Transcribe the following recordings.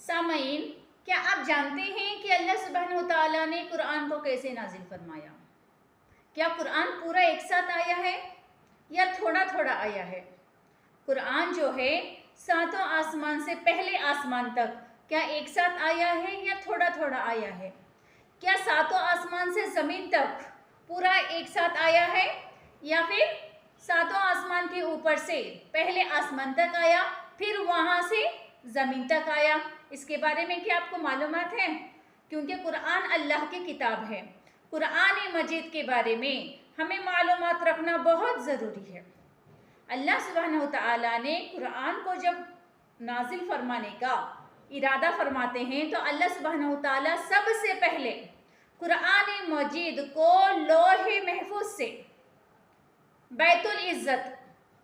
سامعین، کیا آپ جانتے ہیں کہ اللہ سبحانہ و تعالیٰ نے قرآن کو کیسے نازل فرمایا؟ کیا قرآن پورا ایک ساتھ آیا ہے یا تھوڑا تھوڑا آیا ہے؟ قرآن جو ہے ساتوں آسمان سے پہلے آسمان تک کیا ایک ساتھ آیا ہے یا تھوڑا تھوڑا آیا ہے؟ کیا ساتوں آسمان سے زمین تک پورا ایک ساتھ آیا ہے یا پھر ساتوں آسمان کے اوپر سے پہلے آسمان تک آیا پھر وہاں سے زمین تک آیا؟ اس کے بارے میں کیا آپ کو معلومات ہے؟ کیونکہ قرآن اللہ کی کتاب ہے، قرآن مجید کے بارے میں ہمیں معلومات رکھنا بہت ضروری ہے۔ اللہ سبحانہ وتعالیٰ نے قرآن کو جب نازل فرمانے کا ارادہ فرماتے ہیں تو اللہ سبحانہ وتعالیٰ سب سے پہلے قرآن مجید کو لوح محفوظ سے بیت العزت،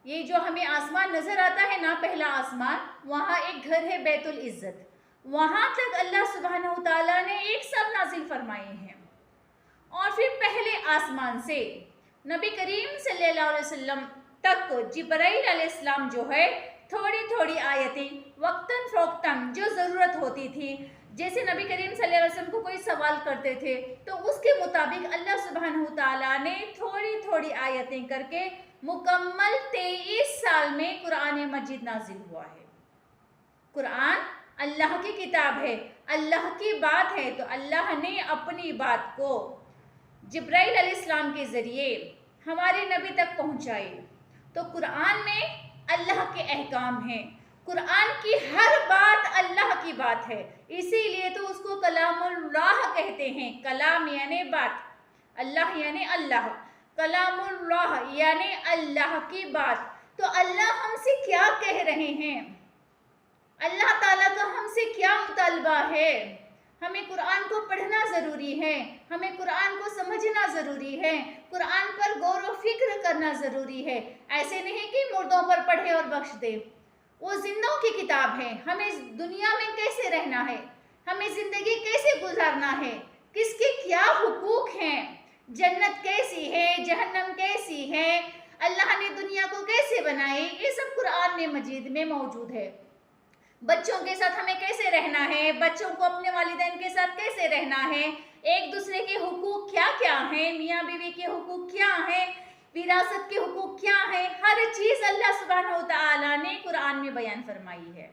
یہ جو ہمیں آسمان نظر آتا ہے نا، پہلا آسمان، وہاں ایک گھر ہے بیت العزت، وہاں تک اللہ سبحانہ وتعالیٰ نے ایک ساتھ نازل فرمائے ہیں۔ اور پھر پہلے آسمان سے نبی کریم صلی اللہ علیہ وسلم تک جبرائیل علیہ السلام جو ہے تھوڑی تھوڑی آیتیں وقتاً فوقتاً جو ضرورت ہوتی تھی، جیسے نبی کریم صلی اللہ علیہ وسلم کو کوئی سوال کرتے تھے تو اس کے مطابق اللہ سبحانہ وتعالیٰ نے تھوڑی تھوڑی آیتیں کر کے مکمل 23 سال میں قرآن مجید نازل ہوا ہے۔ قرآن اللہ کی کتاب ہے، اللہ کی بات ہے، تو اللہ نے اپنی بات کو جبرائیل علیہ السلام کے ذریعے ہمارے نبی تک پہنچائی۔ تو قرآن میں اللہ کے احکام ہیں، قرآن کی ہر بات اللہ کی بات ہے، اسی لیے تو اس کو کلام اللہ کہتے ہیں۔ کلام یعنی بات، اللہ یعنی اللہ، کلام اللہ یعنی اللہ کی بات۔ تو اللہ ہم سے کیا کہہ رہے ہیں؟ اللہ تعالیٰ کا ہم سے کیا مطالبہ ہے؟ ہمیں قرآن کو پڑھنا ضروری ہے، ہمیں قرآن کو سمجھنا ضروری ہے، قرآن پر غور و فکر کرنا ضروری ہے۔ ایسے نہیں کہ مردوں پر پڑھے اور بخش دے، وہ زندوں کی کتاب ہے۔ ہمیں دنیا میں کیسے رہنا ہے، ہمیں زندگی کیسے گزارنا ہے، کس کے کیا حقوق ہیں، جنت کیسی ہے، جہنم کیسی ہے، اللہ نے دنیا کو کیسے بنائی، یہ سب قرآن مجید میں موجود ہے۔ بچوں کے ساتھ ہمیں کیسے رہنا ہے، بچوں کو اپنے والدین کے ساتھ کیسے رہنا ہے، ایک دوسرے کے حقوق کیا کیا ہیں، میاں بیوی کے حقوق کیا ہیں، وراثت کے حقوق کیا ہیں، ہر چیز اللہ سبحانہ وتعالیٰ نے قرآن میں بیان فرمائی ہے۔